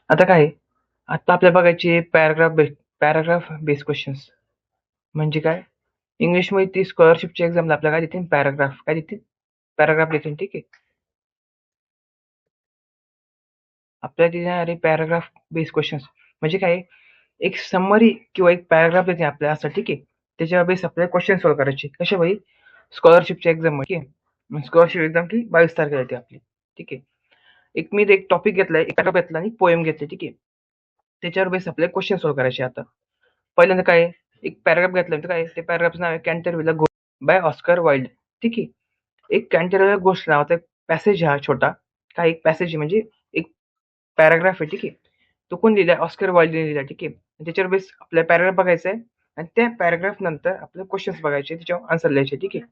आता काय आहे? आता आपल्याला बघायचे पॅराग्राफ बेस्ड क्वेश्चन्स. म्हणजे काय? इंग्लिशमध्ये ती स्कॉलरशिपच्या एक्झामला आपल्याला काय देतील? पॅराग्राफ देतील. ठीक आहे. आपल्याला देणारे पॅराग्राफ बेस्ड क्वेश्चन्स म्हणजे काय? एक समरी किंवा एक पॅराग्राफ देते आपल्याला असं. ठीक आहे. त्याच्यावर बेस आपल्याला क्वेश्चन सॉल्व्ह करायचे. कशा भाई? स्कॉलरशिपच्या एक्झाम मध्ये. स्कॉलरशिप एक्झाम की 22 तारखेला येते आपली. ठीक आहे. एक टॉपिक घेतलाय, एक पॅराग्राफ घेतला आणि पोएम घेतली. ठीक आहे. त्याच्यावर बेस आपल्याला क्वेश्चन सॉल्व्ह करायचे. आता पहिल्यांदा काय आहे? एक पॅराग्राफ घेतला तर काय ते पॅराग्राफचं नाव आहे कॅन्टरविला घोस्ट बाय ऑस्कर वाईल्ड. ठीक आहे. एक कॅन्टरविला घोस्ट नावाचा एक पॅसेज हा छोटा काय एक पॅसेज आहे म्हणजे एक पॅराग्राफ आहे. ठीक आहे. तो कोण लिहिलाय? ऑस्कर वाईल्डने लिहिलाय. ठीक आहे. त्याच्यावर बेस आपल्याला पॅराग्राफ बघायचा आहे आणि त्या पॅराग्राफ नंतर आपल्याला क्वेश्चन्स बघायचे, त्याच्यावर आन्सर लिहायचे. ठीक आहे.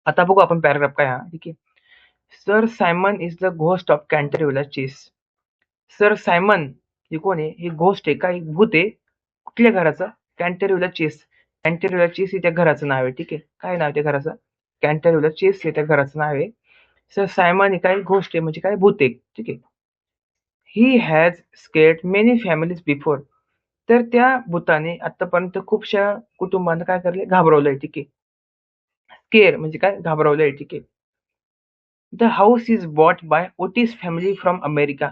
आता बघू आपण पॅराग्राफ काय हा. ठीक आहे. Sir Simon is the ghost of Canterville Chase. Sir Simon हे कोण आहे? हे घोस्ट आहे का? एक भूत आहे. कुठल्या घराचं? कॅन्टरविला चेस. कॅन्टरविला चेस हे त्या घराचं नाव आहे. ठीक आहे. काय नाव आहे त्या घराचं? कॅन्टरविला चेस हे त्या घराचं नाव आहे. सर सायमन हे काय घोस्ट आहे म्हणजे काय भूत आहे. ठीक आहे. He has scared many families before. तर त्या भूताने आतापर्यंत खूपशा कुटुंबांना काय करले? घाबरवलंय. ठीक आहे. स्केअर म्हणजे काय? घाबरवलंय. ठीक आहे. The house is bought by Otis family from America.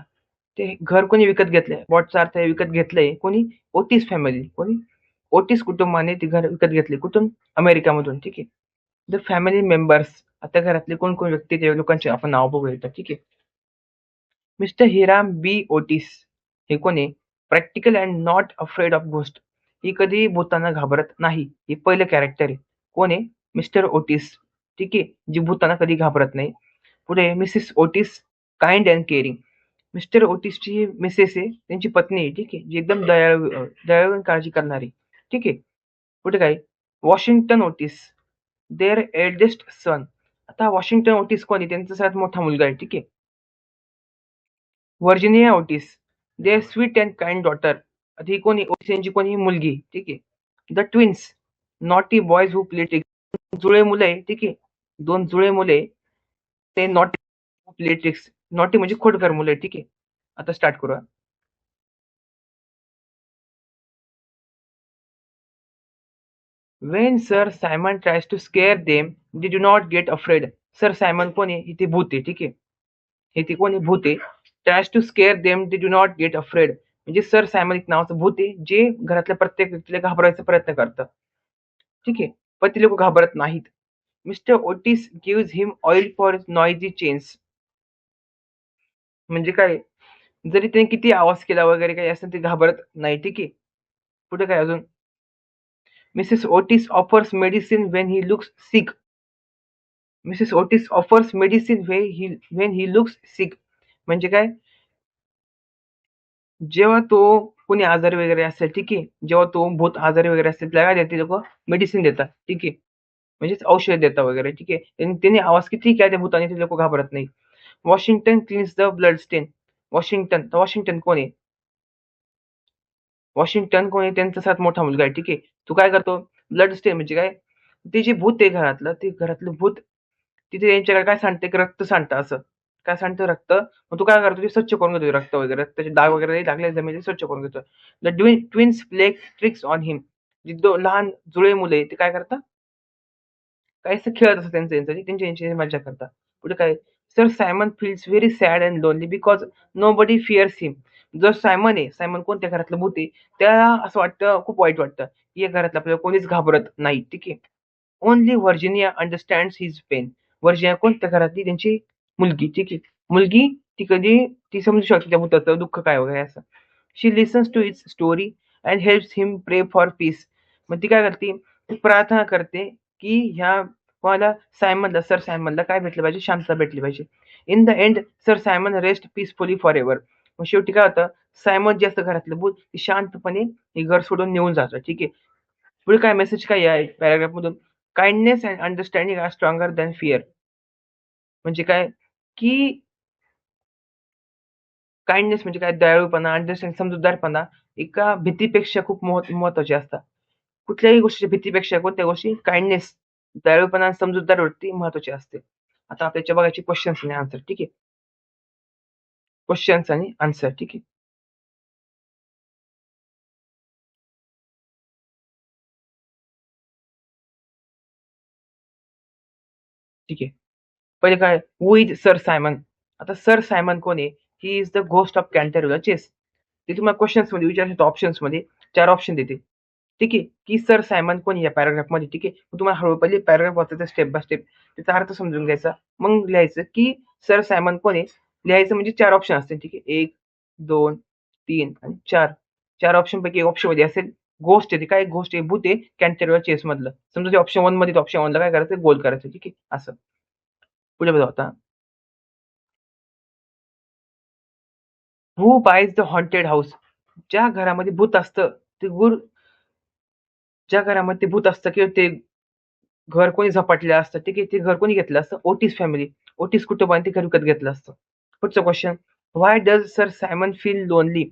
ते घर कोणी विकत घेतलंय? बॉटचा अर्थ आहे विकत घेतलंय. कोणी? Otis family. कोणी? ओटिस कुटुंबाने ते घर विकत घेतले. कुठून? अमेरिकामधून. ठीक आहे. The family members. आता घरातले कोण कोण व्यक्ती त्या लोकांचे आपण नाव बघूया. ठीक आहे. मिस्टर हिराम बी ओटिस हे कोण आहे? Practical and not afraid of ghost. ही कधी भूतांना घाबरत नाही. हे पहिलं कॅरेक्टर आहे. कोण आहे? Mr Otis. ठीक आहे. जी भूतांना कधी घाबरत नाही. पुढे Mrs Otis kind and caring. Mr ओटिसची मिसेस आहे, त्यांची पत्नी आहे. ठीक आहे. जी एकदम दयाळू आणि काळजी करणारी. ठीक आहे. पुढे काय? Washington Otis their eldest son. आता वॉशिंग्टन ओटिस कोण आहे? त्यांचा सर्वात मोठा मुलगा आहे. ठीक आहे. Virginia Otis their sweet and kind daughter. आता ही कोणी? ओटिस यांची कोणी? मुलगी. ठीक आहे. The twins naughty boys who play tricks. जुळे मुलं आहे. ठीक आहे. दोन जुळे मुले ते नॉटी प्ले ट्रिक्स. नॉटी म्हणजे खोडकर मुलं आहे. ठीक आहे. आता स्टार्ट करूया. When Sir Simon tries to scare them, they do not get afraid. Sir Simon कोण आहे? इथे भूत आहे. ठीक आहे. इथे कोण आहे? भूत आहे. Tries to scare them, they do not get afraid. म्हणजे सर सायमन एक नावाचं भूत आहे, जे घरातल्या प्रत्येक व्यक्तीला घाबरायचा प्रयत्न करतं. ठीक आहे. पण ती लोकं घाबरत नाहीत. Mister Otis gives him oil for noisy chains. म्हणजे काय? जरी त्याने किती आवाज केला वगैरे काही असेल ते घाबरत नाही. ठीक आहे. पुढे काय अजून? Mrs Otis offers medicine when he looks sick. Mrs Otis offers medicine when he looks sick. म्हणजे काय? जेव्हा तो कोणी आजारी वगैरे असेल. ठीक आहे. जेव्हा तो भूत आजारी वगैरे असेल त्याला काय देते लोकं? मेडिसिन देतात. ठीक आहे. म्हणजेच औषध देतात वगैरे. ठीक आहे. त्याने आवाज कितीही केला त्या भूताने ते लोकं घाबरत नाही. Washington cleans the blood stain. Washington कोण आहे? वॉशिंग्टन कोण आहे? त्यांचा सर्वात मोठा मुलगा आहे. ठीक आहे. तो काय करतो? ब्लड स्टेन म्हणजे काय? ते जे भूत आहे घरातलं, ते घरातलं भूत तिथे त्यांच्याकडे काय सांडतं? की रक्त सांडतं असं. काय सांडतं? रक्त. मग तो काय करतो? ते स्वच्छ करून घेतो रक्त वगैरे. रक्ताचे डाग वगैरे लागले जमिनीत स्वच्छ करून घेतो. The twins play tricks on him. जी लहान जुळे मुलं आहे ते काय करतात? काहीसं खेळत असतात त्यांची मज्जा करतात. पुढे काय? Sir Simon feels very sad and lonely because nobody fears him. जो सायमन आहे, सायमन कोणत्या घरातलं भूत आहे, त्याला असं वाटतं, खूप वाईट वाटतं, की या घरातलं आपल्याला कोणीच घाबरत नाही. ठीक आहे. Only Virginia understands his pain. Virginia कोणत्या घरातली? त्यांची मुलगी. ठीक आहे. मुलगी ती समजू शकते त्या भुताचं दुःख काय वगैरे असं. She listens to his story and helps him pray for piece. मग ती काय करते? ती प्रार्थना करते, की ह्या कोणाला? सर सायमनला काय भेटलं पाहिजे? शांतता भेटली पाहिजे. In the end sir Simon rest peacefully for ever. मग शेवटी काय होतं? सायमन जे असतं घरातलं भूत, ते शांतपणे हे घर सोडून निघून जातं. ठीक आहे. पुढे काय मेसेज काय आहे पॅराग्राफ मधून? Kindness and understanding are stronger than fear. म्हणजे काय? की काइंडनेस म्हणजे काय? दयाळूपणा, अंडरस्टँडिंग समजूतदारपणा एका भीतीपेक्षा खूप महत्त्वाचे असतात. कुठल्याही गोष्टीच्या भीतीपेक्षा कोणत्या गोष्टी? काइंडनेस, दयाळूपणा आणि समजूतदार वृत्ती महत्त्वाची असते. आता आपल्याला बघायचे क्वेश्चन्स आणि आन्सर. ठीक आहे. क्वेश्चन्स आणि आन्सर. ठीक आहे. ठीक आहे. पहिले काय हू इज सर सायमन? आता सर सायमन कोण आहे? He is the ghost of Canterville Chase. ते तुम्हाला क्वेशन्समध्ये विचारतात ऑप्शन्समध्ये 4 ऑप्शन देते. ठीक आहे, की सर सायमन कोण या पॅराग्राफमध्ये ठीक आहे. मग तुम्हाला हळू पहिले पॅराग्राफ वाचायचा स्टेप बाय स्टेप. त्याचा अर्थ समजून घ्यायचा. मग लिहायचं, की सर सायमन कोण आहे? लिहायचं म्हणजे 4 ऑप्शन असतील ठीक आहे. 1, 2, 3 आणि 4. 4 ऑप्शनपैकी एक ऑप्शनमध्ये असेल घोस्ट आहे. ती काय घोस्ट आहे? भूत आहे कॅन्टरविला चेसमधलं. समजा ते ऑप्शन 1 मध्ये ऑप्शन 1 ला काय करायचं? गोल करायचं ठीक आहे. असं. पुढे बघा आता. हू बायज द हॉन्टेड हाऊस? ज्या घरामध्ये भूत असतं, ते ज्या घरामध्ये ते भूत असतं किंवा ते घर कोणी झपाटलेलं असतं, ठीक आहे. ते घर कोणी घेतलं असतं? Otis family. ओटिस कुटुंबाने ते घर विकत घेतलं असतं. पुढचा question. Why does sir Simon feel lonely?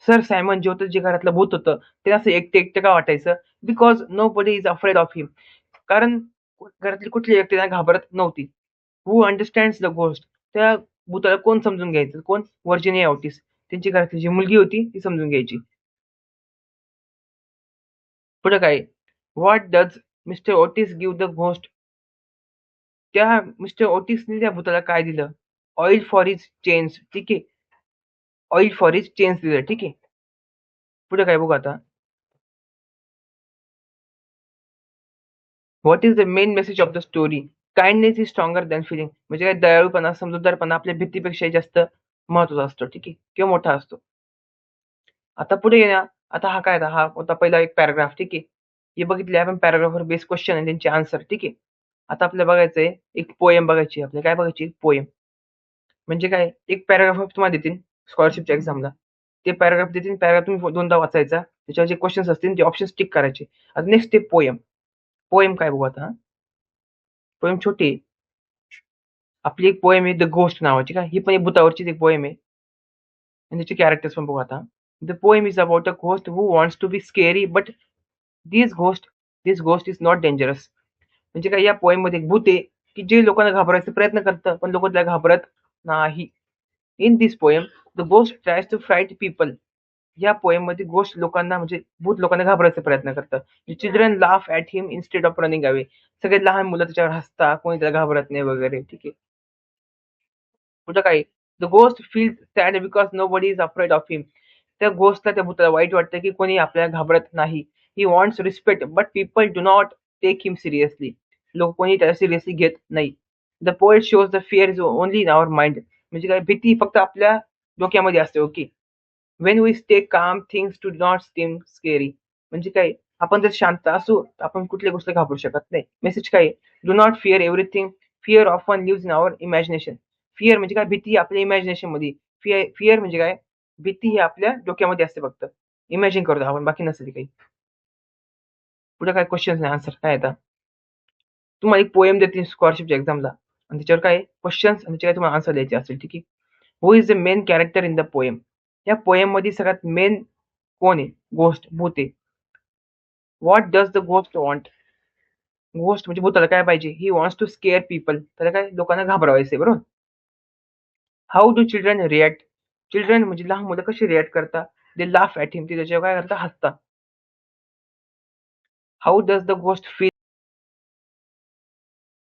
Sir Simon जे होतं, जे घरातलं भूत होतं, ते असं एकटं-एकटं का वाटायचं? Because nobody is afraid of him. कारण घरातली कुठली व्यक्ती त्यांना घाबरत नव्हती. Who understands the ghost? त्या भूताला कोण समजून घ्यायचं? कोण? Virginia Otis. त्यांची घरातली जी मुलगी होती, ती समजून घ्यायची. पुढे काय? What does mister Otis give the ghost? त्या मिस्टर ओटिसने त्या भुताला काय दिलं? Oil for his chains. ठीक आहे. ऑइल फॉर हिज चेन्स दिलं. ठीक आहे. पुढे काय बघू आता. What is the main message of the story? Kindness is stronger than feeling. म्हणजे काय दयाळूपणा, समजूतदारपणा आपल्या भीतीपेक्षा जास्त महत्त्वाचा असतो. ठीक आहे. किंवा मोठा असतो. आता पुढे ये ना. आता हा काय हा होता पहिला एक पॅराग्राफ. ठीक आहे. हे बघितले आपण पॅराग्राफवर बेस क्वेश्चन आणि त्यांचे आन्सर. ठीक आहे. आता आपल्याला बघायचंय एक पोएम बघायची. आपल्याला काय बघायची? पोएम. म्हणजे काय? एक पॅराग्राफ तुम्हाला देतील स्कॉलरशिपच्या एक्झामला. ते पॅराग्राफ देतील, पॅराग्राफ तुम्ही दोनदा वाचायचा. त्याच्यावर जे क्वेशन्स असतील ते ऑप्शन्स टिक करायचे. आता नेक्स्ट स्टेप पोएम. पोएम काय बघू आता. पोएम छोटी आहे. आपली एक पोएम आहे द घोस्ट नावाची का. ही पण एक भुतावरचीच एक पोएम आहे. आणि त्याचे कॅरेक्टर्स पण बघू आता. The poem is about a ghost who wants to be scary but this ghost this ghost is not dangerous. म्हणजे काय या पोएममध्ये एक भूत आहे, की जे लोकांना घाबरायचा प्रयत्न करतं, पण लोकं त्याला घाबरत नाही. In this poem the ghost tries to fright people. या पोएममध्ये घोस्ट लोकांना म्हणजे भूत लोकांना घाबरायचा प्रयत्न करतं. Children laugh at him instead of running away. सगळे लहान मुलं त्याच्यावर हसतात, कोणी त्याला घाबरत नाही वगैरे. ठीक आहे. कुठं काय? The ghost feels sad because nobody is afraid of him. त्या घोस्टला, त्या भूताला वाईट वाटतं, की कोणी आपल्याला घाबरत नाही. He wants respect but people do not take him seriously. लोक कोणी त्याला सिरियसली घेत नाही. The poet shows the fear is only in our mind. म्हणजे काय भीती फक्त आपल्या डोक्यामध्ये असते. Okay. When we stay calm things to not seem scary. म्हणजे काय? आपण जर शांत असू तर आपण कुठल्या गोष्टी घाबरू शकत नाही. मेसेज काय? Do not fear everything. Fear often lives in our imagination. Fear म्हणजे काय? भीती आपल्या इमॅजिनेशन मध्ये. फिअर म्हणजे काय? भीती ही आपल्या डोक्यामध्ये असते फक्त. इमॅजिन करतो आपण, बाकी नसते काही. पुढे काय क्वेश्चन आन्सर काय येतात? तुम्हाला एक पोएम देतील स्कॉलरशिपच्या एक्झामला आणि त्याच्यावर काय क्वेश्चन्स आणि त्याचे काय तुम्हाला आन्सर द्यायचे असेल. ठीक आहे. Who is the main character in the poem? या पोएम मध्ये सगळ्यात मेन कोण आहे? घोस्ट, भूत आहे. What does the ghost want? Ghost म्हणजे भूताला काय पाहिजे? He wants to scare people. त्याला काय लोकांना घाबरवायचंय बरोबर. How do children react? Children म्हणजे लहान मुलं कशी रिॲक्ट करतात? They laugh at him. ते त्याच्यावर काय करतात? हसतात. How does the ghost feel?